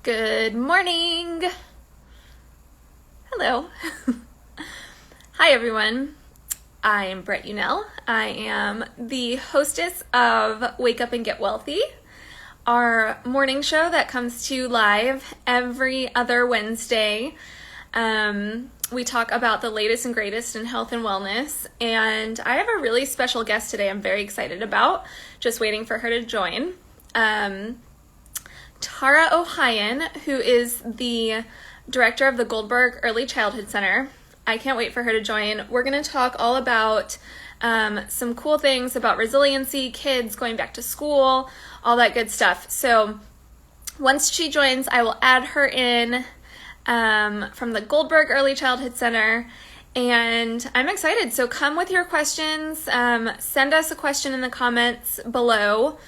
Good morning. Hello. Hi, everyone. I am Brett Unell. I am the hostess of Wake Up and Get Wellthy, our morning show that comes to you live every other Wednesday. We talk about the latest and greatest in health and wellness, and I have a really special guest today I'm very excited about, just waiting for her to join. Tara Ohayon, who is the director of the Goldberg Early Childhood Center. I can't wait for her to join. We're going to talk all about some cool things about resiliency, kids going back to school, all that good stuff. So once she joins, I will add her in from the Goldberg Early Childhood Center. And I'm excited. So come with your questions. Send us a question in the comments below.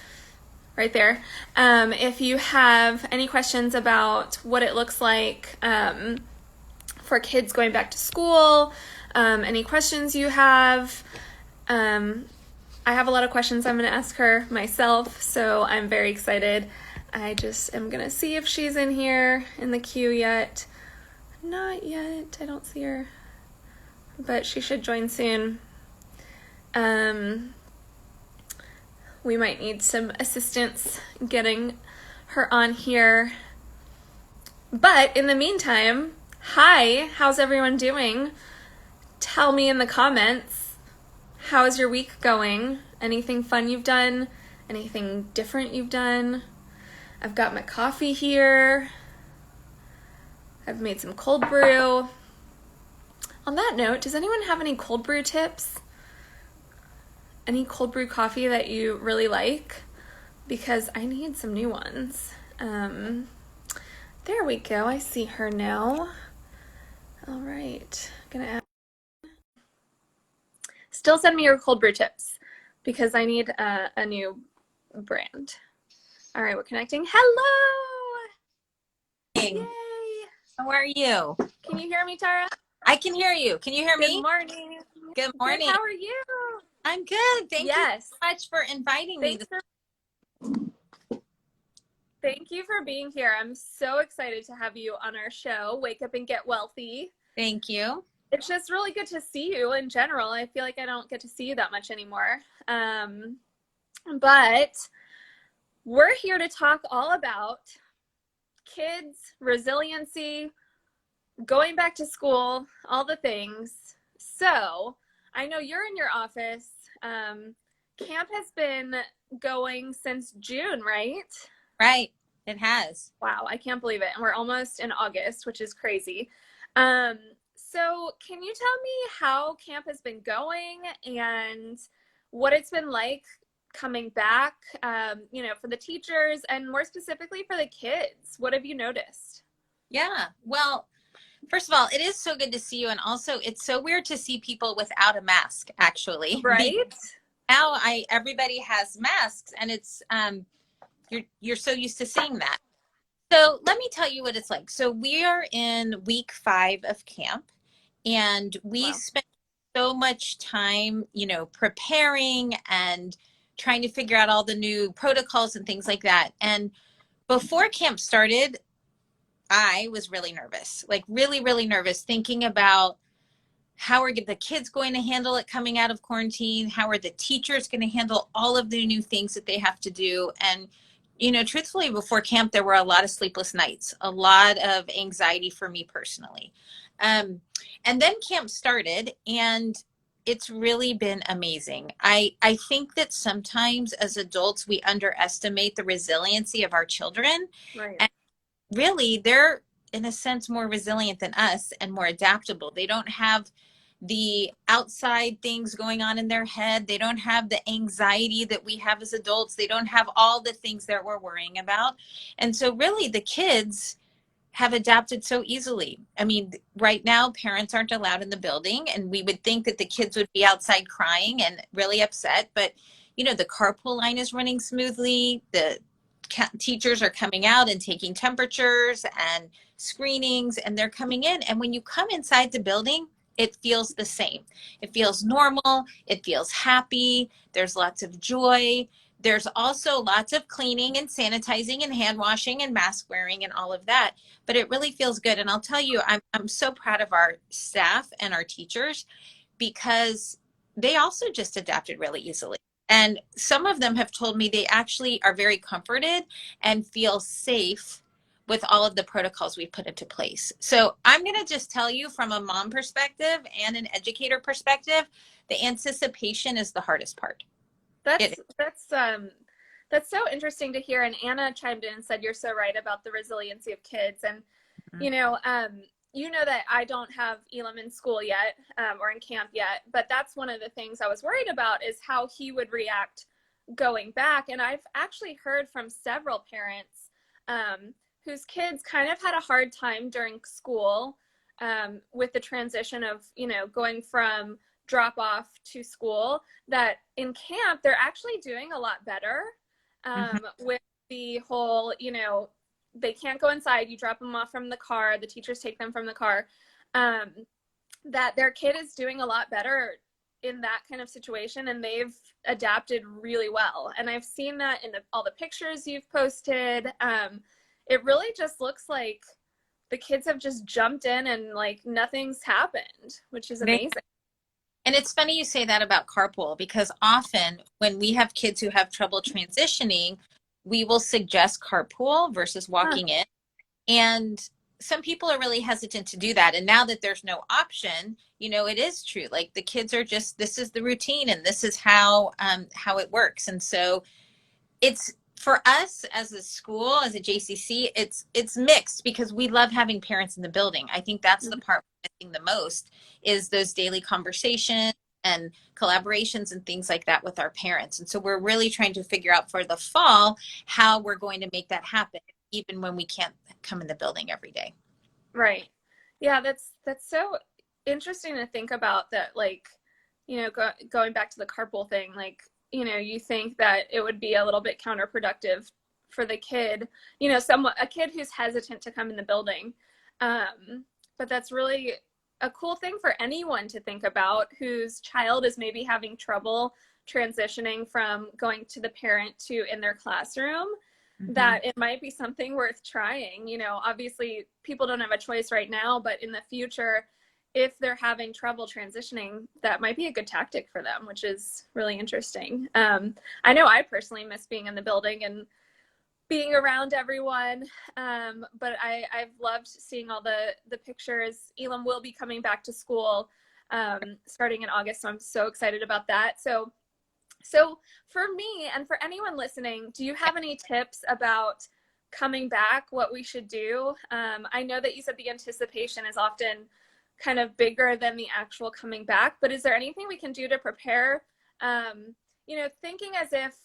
Right there. If you have any questions about what it looks like for kids going back to school, any questions you have, I have a lot of questions I'm going to ask her myself, so I'm very excited. I just am going to see if she's in here in the queue yet. Not yet. I don't see her, but she should join soon. We might need some assistance getting her on here. But in the meantime, hi, how's everyone doing? Tell me in the comments, how's your week going? Anything fun you've done? Anything different you've done? I've got my coffee here. I've made some cold brew. On that note, does anyone have any cold brew tips? Any cold brew coffee that you really like? Because I need some new ones. There we go. I see her now. All right. Gonna add. Still send me your cold brew tips because I need a new brand. All right, we're connecting. Hello! Yay! How are you? Can you hear me, Tara? I can hear you. Can you hear me? Good morning. Good morning. Good. How are you? I'm good. Thank you so much for inviting me. Thank you for being here. I'm so excited to have you on our show, Wake Up and Get Wellthy. Thank you. It's just really good to see you in general. I feel like I don't get to see you that much anymore. But we're here to talk all about kids, resiliency, going back to school, all the things. So I know you're in your office. Camp has been going since June, right? Right. It has. Wow, I can't believe it. And we're almost in August, which is crazy. So can you tell me how camp has been going and what it's been like coming back, for the teachers and more specifically for the kids? What have you noticed? Yeah. Well, first of all, it is so good to see you. And also it's so weird to see people without a mask, actually. Right? Now everybody has masks and it's, you're so used to seeing that. So let me tell you what it's like. So we are in week 5 of camp and we spent so much time, preparing and trying to figure out all the new protocols and things like that. And before camp started, I was really nervous, like really, really nervous, thinking about how are the kids going to handle it coming out of quarantine? How are the teachers going to handle all of the new things that they have to do? And, truthfully, before camp, there were a lot of sleepless nights, a lot of anxiety for me personally. And then camp started and it's really been amazing. I think that sometimes as adults, we underestimate the resiliency of our children. Right. And really, they're in a sense more resilient than us and more adaptable. They don't have the outside things going on in their head. They don't have the anxiety that we have as adults. They don't have all the things that we're worrying about. And so really the kids have adapted so easily. I mean, right now parents aren't allowed in the building and we would think that the kids would be outside crying and really upset, but the carpool line is running smoothly. The teachers are coming out and taking temperatures and screenings and they're coming in. And when you come inside the building, it feels the same. It feels normal. It feels happy. There's lots of joy. There's also lots of cleaning and sanitizing and hand washing and mask wearing and all of that, but it really feels good. And I'll tell you, I'm so proud of our staff and our teachers because they also just adapted really easily. And some of them have told me they actually are very comforted and feel safe with all of the protocols we put into place. So I'm going to just tell you from a mom perspective and an educator perspective, the anticipation is the hardest part. That's that's so interesting to hear. And Anna chimed in and said, "You're so right about the resiliency of kids." And Mhm. you know that I don't have Elam in school yet, or in camp yet, but that's one of the things I was worried about is how he would react going back. And I've actually heard from several parents whose kids kind of had a hard time during school with the transition of, going from drop off to school, that in camp, they're actually doing a lot better Mhm. with the whole, they can't go inside. You drop them off from the car. The teachers take them from the car. Um, that their kid is doing a lot better in that kind of situation, and they've adapted really well. And I've seen that in all the pictures you've posted. It really just looks like the kids have just jumped in and like nothing's happened, which is They, amazing. and it's funny you say that about carpool because often when we have kids who have trouble transitioning, we will suggest carpool versus Huh. walking in. And some people are really hesitant to do that. And now that there's no option, it is true. Like the kids are just, this is the routine and this is how it works. And so it's for us as a school, as a JCC, it's mixed because we love having parents in the building. I think that's the part we're missing the most is those daily conversations and collaborations and things like that with our parents. And so we're really trying to figure out for the fall how we're going to make that happen, even when we can't come in the building every day. Right. Yeah, that's so interesting to think about that, like, going back to the carpool thing, like, you think that it would be a little bit counterproductive for the kid, a kid who's hesitant to come in the building. But that's really a cool thing for anyone to think about whose child is maybe having trouble transitioning from going to the parent to in their classroom, Mm-hmm. that it might be something worth trying. Obviously people don't have a choice right now, but in the future, if they're having trouble transitioning, that might be a good tactic for them, which is really interesting. I know I personally miss being in the building and being around everyone, but I've loved seeing all the pictures. Elam will be coming back to school starting in August, so I'm so excited about that. So for me and for anyone listening, do you have any tips about coming back, what we should do? I know that you said the anticipation is often kind of bigger than the actual coming back, but is there anything we can do to prepare? Thinking as if,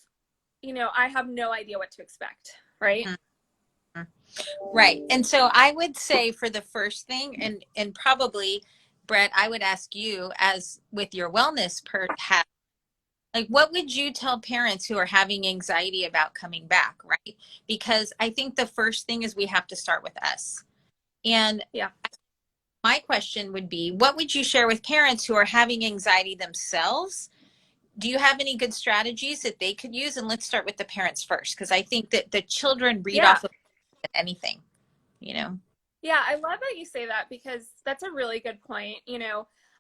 I have no idea what to expect, right? Mm-hmm. Right. And so I would say for the first thing, and probably Brett, I would ask you as with your wellness per hat, like what would you tell parents who are having anxiety about coming back, right? Because I think the first thing is we have to start with us. And Yeah. my question would be, what would you share with parents who are having anxiety themselves? Do you have any good strategies that they could use? And let's start with the parents first, because I think that the children read Yeah. off of anything, you know? Yeah, I love that you say that because that's a really good point.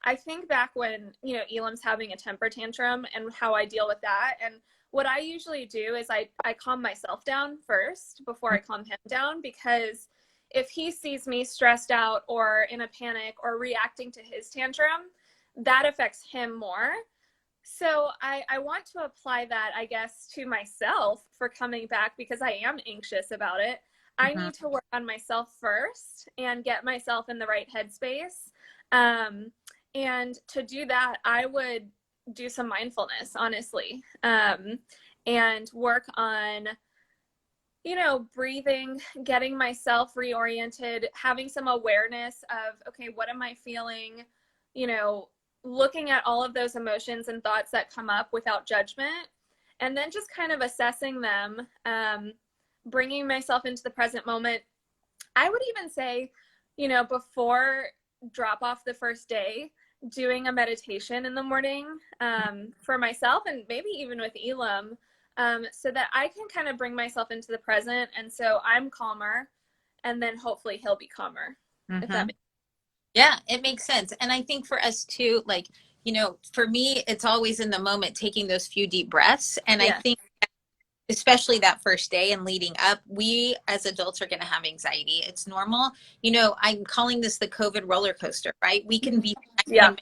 I think back when, Elam's having a temper tantrum and how I deal with that. And what I usually do is I calm myself down first before I calm him down, because if he sees me stressed out or in a panic or reacting to his tantrum, that affects him more. So I want to apply that, I guess, to myself for coming back because I am anxious about it. I Mm-hmm. need to work on myself first and get myself in the right headspace. Um, and to do that, I would do some mindfulness, honestly, and work on, breathing, getting myself reoriented, having some awareness of, okay, what am I feeling? You know, looking at all of those emotions and thoughts that come up without judgment, and then just kind of assessing them, bringing myself into the present moment. I would even say, before drop off the first day, doing a meditation in the morning for myself and maybe even with Elam, so that I can kind of bring myself into the present. And so I'm calmer, and then hopefully he'll be calmer, if that makes Yeah, it makes sense. And I think for us too, like, for me, it's always in the moment, taking those few deep breaths. And I Yeah. think especially that first day and leading up, we as adults are going to have anxiety. It's normal. I'm calling this the COVID roller coaster, right? We can be Yeah.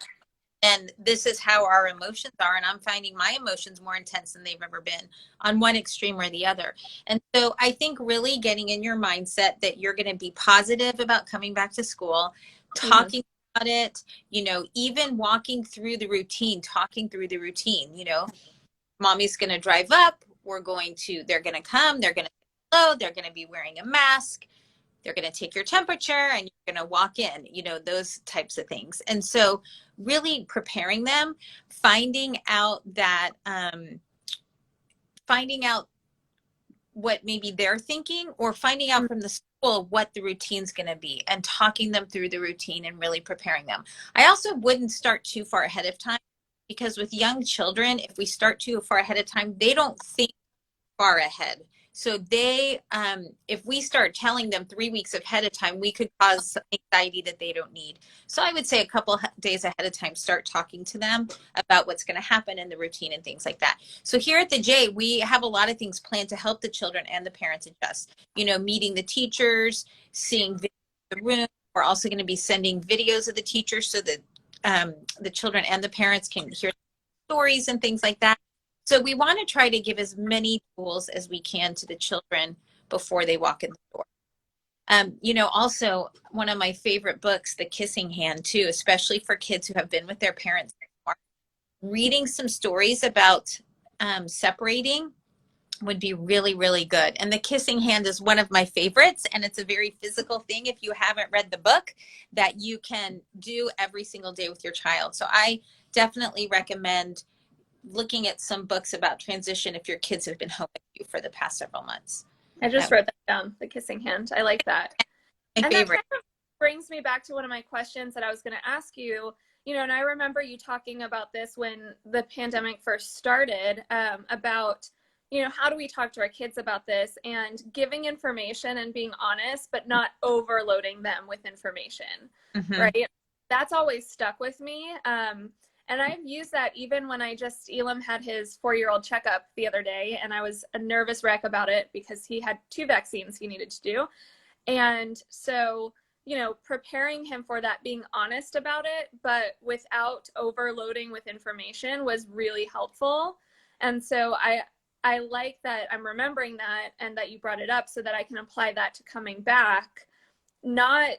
and this is how our emotions are. And I'm finding my emotions more intense than they've ever been on one extreme or the other. And so I think really getting in your mindset that you're going to be positive about coming back to school, talking about it, even walking through the routine, talking through the routine, mommy's going to drive up. They're going to come, they're going to hello, they're going to be wearing a mask. They're going to take your temperature and you're going to walk in, those types of things. And so really preparing them, finding out what maybe they're thinking, or finding out from the school what the routine's going to be, and talking them through the routine and really preparing them. I also wouldn't start too far ahead of time, because with young children, if we start too far ahead of time, they don't think far ahead. So if we start telling them 3 weeks ahead of time, we could cause anxiety that they don't need. So I would say a couple days ahead of time, start talking to them about what's going to happen in the routine and things like that. So here at the J, we have a lot of things planned to help the children and the parents adjust. Meeting the teachers, seeing videos of the room. We're also going to be sending videos of the teachers so that the children and the parents can hear stories and things like that. So we want to try to give as many tools as we can to the children before they walk in the door. Also one of my favorite books, The Kissing Hand, too, especially for kids who have been with their parents, reading some stories about separating would be really, really good. And The Kissing Hand is one of my favorites, and it's a very physical thing, if you haven't read the book, that you can do every single day with your child. So I definitely recommend looking at some books about transition if your kids have been home with you for the past several months. I just wrote that down, The Kissing Hand. I like that. My and favorite. That kind of brings me back to one of my questions that I was going to ask you. And I remember you talking about this when the pandemic first started, about, how do we talk to our kids about this, and giving information and being honest, but not overloading them with information, right? That's always stuck with me. And I've used that even when Elam had his 4-year-old checkup the other day, and I was a nervous wreck about it because he had 2 vaccines he needed to do. And so, preparing him for that, being honest about it, but without overloading with information, was really helpful. And so I like that I'm remembering that, and that you brought it up so that I can apply that to coming back, not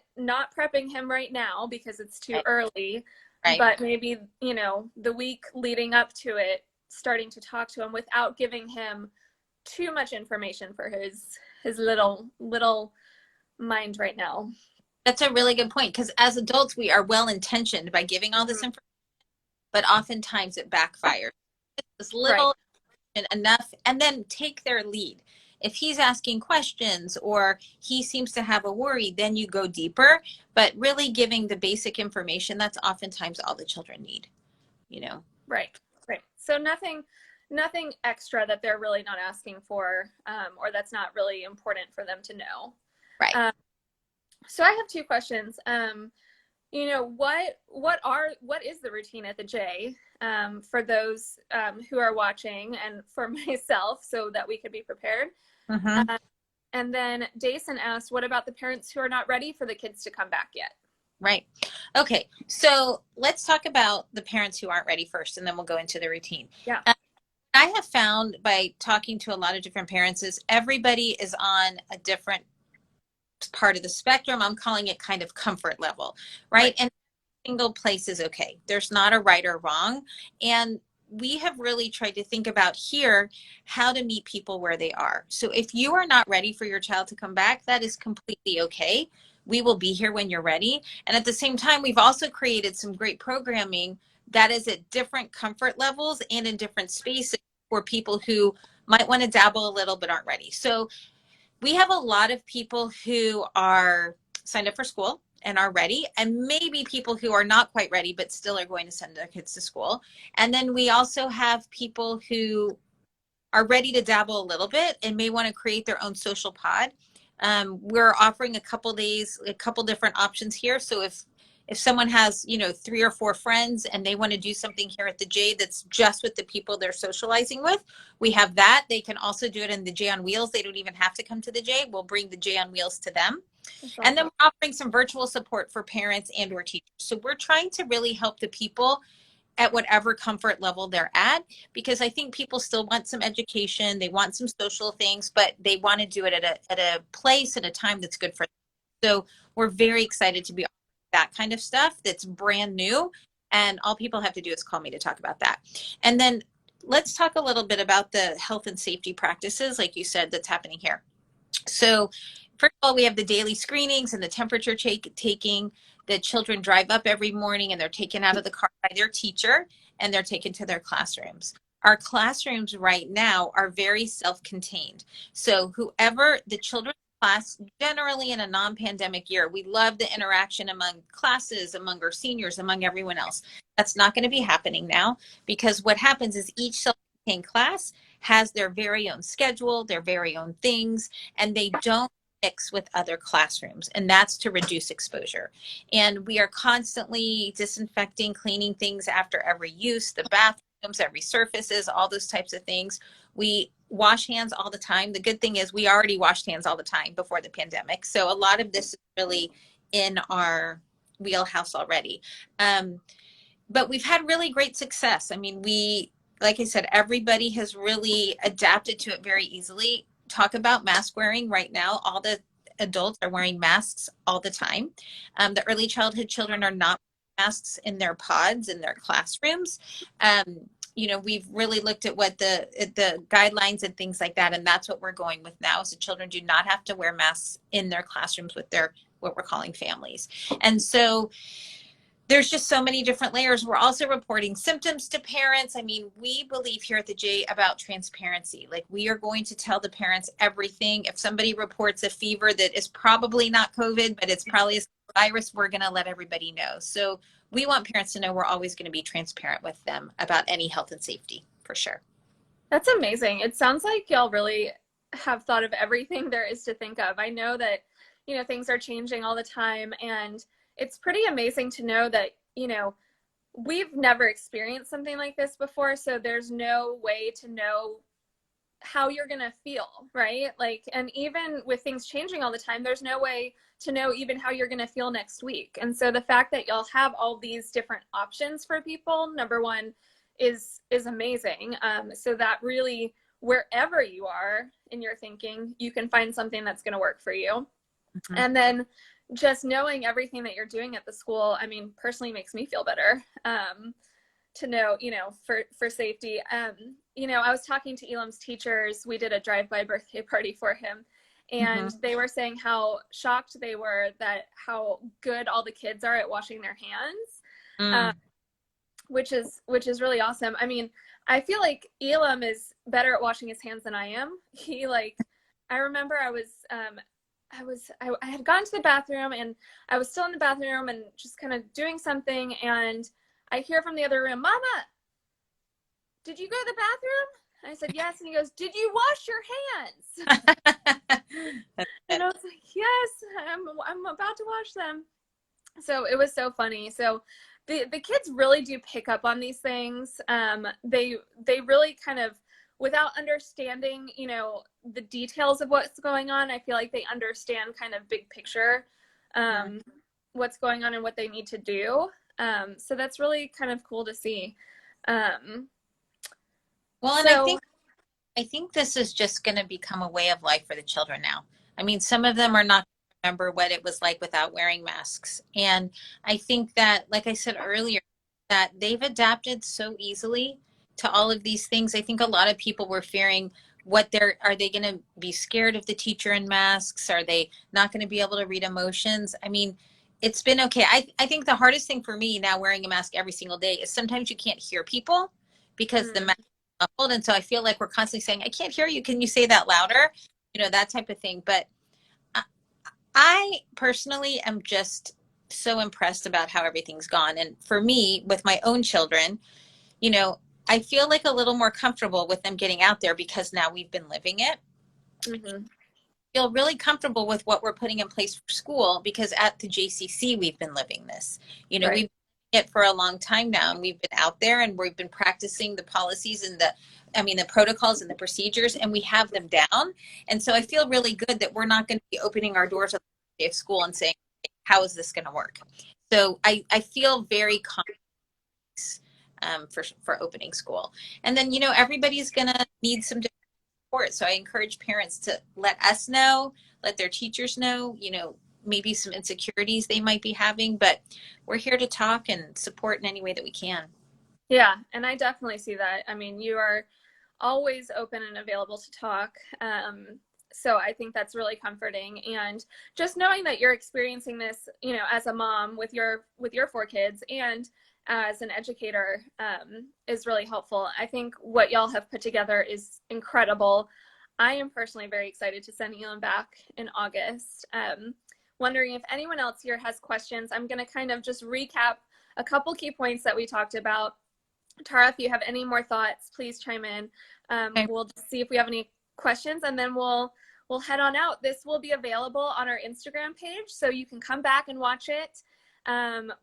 prepping him right now because it's too early. Right. But maybe, the week leading up to it, starting to talk to him without giving him too much information for his little mind right now. That's a really good point, because as adults, we are well-intentioned by giving all this information, but oftentimes it backfires. It's little enough, and then take their lead. If he's asking questions or he seems to have a worry, then you go deeper, but really giving the basic information, that's oftentimes all the children need, Right. So nothing extra that they're really not asking for, or that's not really important for them to know. Right. So I have 2 questions. What is the routine at the J, for those who are watching, and for myself, so that we could be prepared? And then Dason asked, what about the parents who are not ready for the kids to come back yet? Right. Okay. So let's talk about the parents who aren't ready first, and then we'll go into the routine. Yeah. I have found by talking to a lot of different parents is everybody is on a different part of the spectrum. I'm calling it kind of comfort level, right? And single place is okay. There's not a right or wrong. And we have really tried to think about here how to meet people where they are. So if you are not ready for your child to come back, that is completely okay. We will be here when you're ready. And at the same time, we've also created some great programming that is at different comfort levels and in different spaces for people who might want to dabble a little but aren't ready. So we have a lot of people who are signed up for school and are ready, and maybe people who are not quite ready but still are going to send their kids to school. And then we also have people who are ready to dabble a little bit and may want to create their own social pod, we're offering a couple days, a couple different options here. So if someone has, 3 or 4 friends and they want to do something here at the J that's just with the people they're socializing with, we have that. They can also do it in the J on Wheels. They don't even have to come to the J. We'll bring the J on Wheels to them. That's And then awesome. we're offering some virtual support for parents and or teachers. So we're trying to really help the people at whatever comfort level they're at, because I think people still want some education, they want some social things, but they want to do it at a place and a time that's good for them. So we're very excited to be offering that kind of stuff that's brand new, and all people have to do is call me to talk about that. And then let's talk a little bit about the health and safety practices, like you said, that's happening here. So first of all, we have the daily screenings and the temperature taking. The children drive up every morning and they're taken out of the car by their teacher and they're taken to their classrooms. Our classrooms right now are very self-contained. So whoever the children's class, generally in a non-pandemic year, we love the interaction among classes, among our seniors, among everyone else. That's not going to be happening now, because what happens is each self-contained class has their very own schedule, their very own things, and they don't mix with other classrooms, and that's to reduce exposure. And we are constantly disinfecting, cleaning things after every use, the bathrooms, every surfaces, all those types of things. We wash hands all the time. The good thing is we already washed hands all the time before the pandemic. So a lot of this is really in our wheelhouse already. But we've had really great success. I mean, like I said, everybody has really adapted to it very easily. Talk about mask wearing right now. All the adults are wearing masks all the time. The early childhood children are not wearing masks in their pods, in their classrooms. We've really looked at what the guidelines and things like that, and that's what we're going with now. So children do not have to wear masks in their classrooms with their, what we're calling, families. And so there's just so many different layers. We're also reporting symptoms to parents. I mean, we believe here at the J about transparency. Like, we are going to tell the parents everything. If somebody reports a fever that is probably not COVID, but it's probably a virus, we're going to let everybody know. So we want parents to know we're always going to be transparent with them about any health and safety, for sure. That's amazing. It sounds like y'all really have thought of everything there is to think of. I know that, things are changing all the time, and it's pretty amazing to know that, we've never experienced something like this before. So there's no way to know how you're going to feel, right? Like, and even with things changing all the time, there's no way to know even how you're going to feel next week. And so the fact that y'all have all these different options for people, number one, is amazing. So that really, wherever you are in your thinking, you can find something that's going to work for you. Mm-hmm. And then just knowing everything that you're doing at the school, I mean, personally makes me feel better, to know, for safety. I was talking to Elam's teachers. We did a drive-by birthday party for him, and they were saying how shocked they were that how good all the kids are at washing their hands, which is really awesome. I mean, I feel like Elam is better at washing his hands than I am. I remember I had gone to the bathroom, and I was still in the bathroom and just kind of doing something, and I hear from the other room, "Mama, did you go to the bathroom?" And I said, "Yes." And he goes, "Did you wash your hands?" And I was like, "Yes, I'm about to wash them." So it was so funny. So the kids really do pick up on these things. They really kind of, without understanding, the details of what's going on, I feel like they understand kind of big picture, what's going on and what they need to do. So that's really kind of cool to see. And I think this is just going to become a way of life for the children now. I mean, some of them are not going to remember what it was like without wearing masks. And I think that, like I said earlier, that they've adapted so easily to all of these things. I think a lot of people were fearing are they going to be scared of the teacher in masks? Are they not going to be able to read emotions? I mean, it's been okay. I think the hardest thing for me now, wearing a mask every single day, is sometimes you can't hear people because the mask is muffled. And so I feel like we're constantly saying, "I can't hear you. Can you say that louder?" That type of thing. But I personally am just so impressed about how everything's gone. And for me, with my own children, I feel like a little more comfortable with them getting out there because now we've been living it. Mm-hmm. Feel really comfortable with what we're putting in place for school because at the GCC we've been living this. You know, Right. we've been it for a long time now, and we've been out there and we've been practicing the policies and the protocols and the procedures, and we have them down. And so I feel really good that we're not going to be opening our doors on the day of school and saying, how is this going to work? So I feel very confident for opening school. And then, you know, everybody's going to need some support. So I encourage parents to let us know, let their teachers know, you know, maybe some insecurities they might be having, but we're here to talk and support in any way that we can. Yeah, and I definitely see that. I mean, you are always open and available to talk. So I think that's really comforting. And just knowing that you're experiencing this, you know, as a mom with your 4 kids and as an educator is really helpful. I think what y'all have put together is incredible. I am personally very excited to send Elon back in August. Wondering if anyone else here has questions. I'm going to kind of just recap a couple key points that we talked about. Tara, if you have any more thoughts, please chime in. Okay. We'll just see if we have any questions, and then we'll head on out. This will be available on our Instagram page, so you can come back and watch it.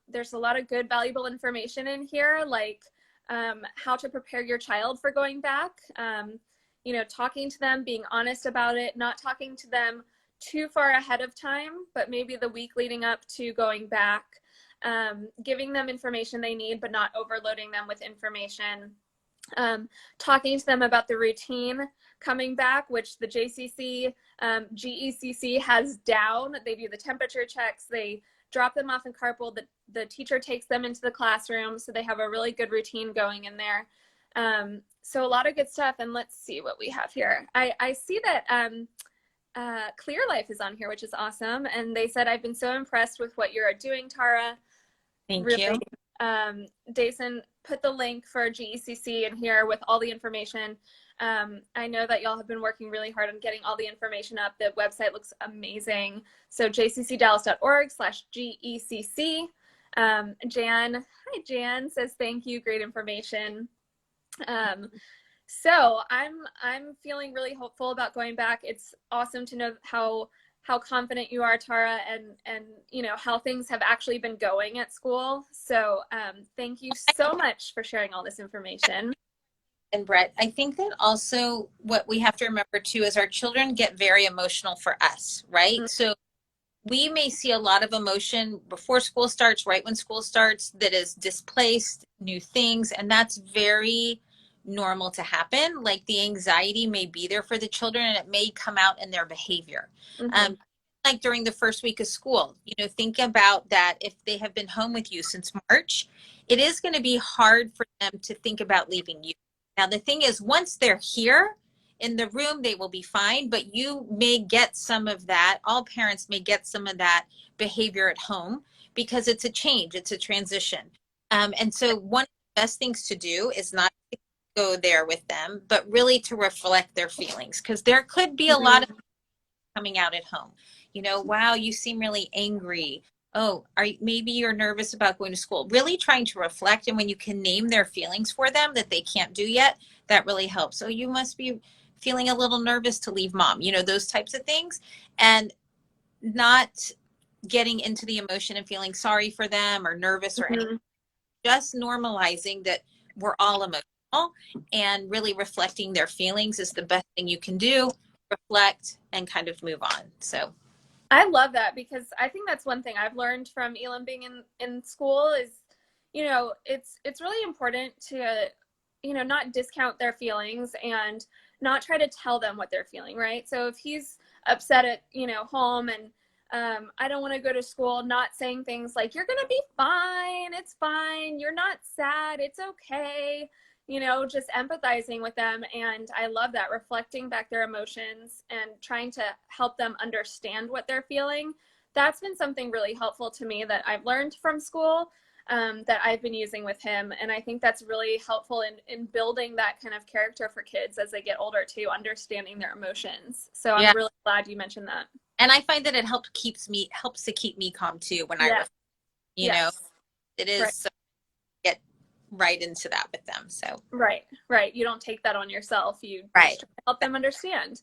There's a lot of good, valuable information in here, like how to prepare your child for going back. You know, talking to them, being honest about it, not talking to them too far ahead of time, but maybe the week leading up to going back. Giving them information they need, but not overloading them with information. Talking to them about the routine coming back, which the JCC, GECC has down. They do the temperature checks. They drop them off in carpool. The teacher takes them into the classroom, so they have a really good routine going in there. So a lot of good stuff. And let's see what we have here. I see that Clear Life is on here, which is awesome. And they said, I've been so impressed with what you're doing, Tara. Thank you. Dason put the link for GECC in here with all the information. I know that y'all have been working really hard on getting all the information up. The website looks amazing. So jccdallas.org/GECC. Jan, hi Jan, says thank you, great information. So I'm feeling really hopeful about going back. It's awesome to know how confident you are, Tara, and you know how things have actually been going at school. So thank you so much for sharing all this information. And Brett, I think that also what we have to remember too is our children get very emotional for us, right? Mm-hmm. So we may see a lot of emotion before school starts, right when school starts, that is displaced, new things, and that's very normal to happen. Like the anxiety may be there for the children and it may come out in their behavior. Mm-hmm. Like during the first week of school, you know, think about that. If they have been home with you since March, it is going to be hard for them to think about leaving you. Now, the thing is, once they're here in the room, they will be fine, but you may get some of that. All parents may get some of that behavior at home because it's a change, it's a transition. And so one of the best things to do is not to go there with them, but really to reflect their feelings, because there could be a lot of coming out at home. You know, wow, you seem really angry. Oh, maybe you're nervous about going to school. Really trying to reflect, and when you can name their feelings for them that they can't do yet, that really helps. So you must be feeling a little nervous to leave mom, you know, those types of things, and not getting into the emotion and feeling sorry for them or nervous or anything. Just normalizing that we're all emotional, and really reflecting their feelings is the best thing you can do. Reflect and kind of move on. So I love that, because I think that's one thing I've learned from Elam being in school is, you know, it's really important to, you know, not discount their feelings and not try to tell them what they're feeling, right? So if he's upset at, you know, home and I don't want to go to school, not saying things like, you're going to be fine, it's fine, you're not sad, it's okay. You know, just empathizing with them. And I love that, reflecting back their emotions and trying to help them understand what they're feeling. That's been something really helpful to me that I've learned from school, that I've been using with him. And I think that's really helpful in building that kind of character for kids as they get older too, understanding their emotions. So I'm really glad you mentioned that. And I find that it helps to keep me calm too when I, you know, it is right. right into that with them. So Right. You don't take that on yourself. You right. just try to help them understand.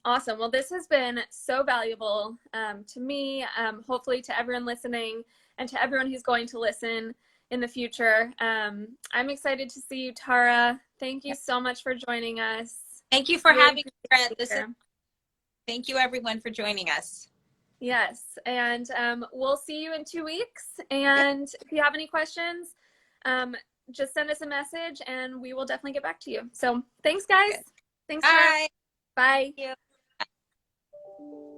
Awesome. Well, this has been so valuable to me, hopefully to everyone listening and to everyone who's going to listen in the future. I'm excited to see you, Tara. Thank you so much for joining us. Thank you for Really having me, Brett. appreciate you. Thank you everyone for joining us. Yes, and we'll see you in 2 weeks. And if you have any questions, just send us a message and we will definitely get back to you. So thanks, guys. Good. Thanks, Tara. Bye. Bye. Thank you.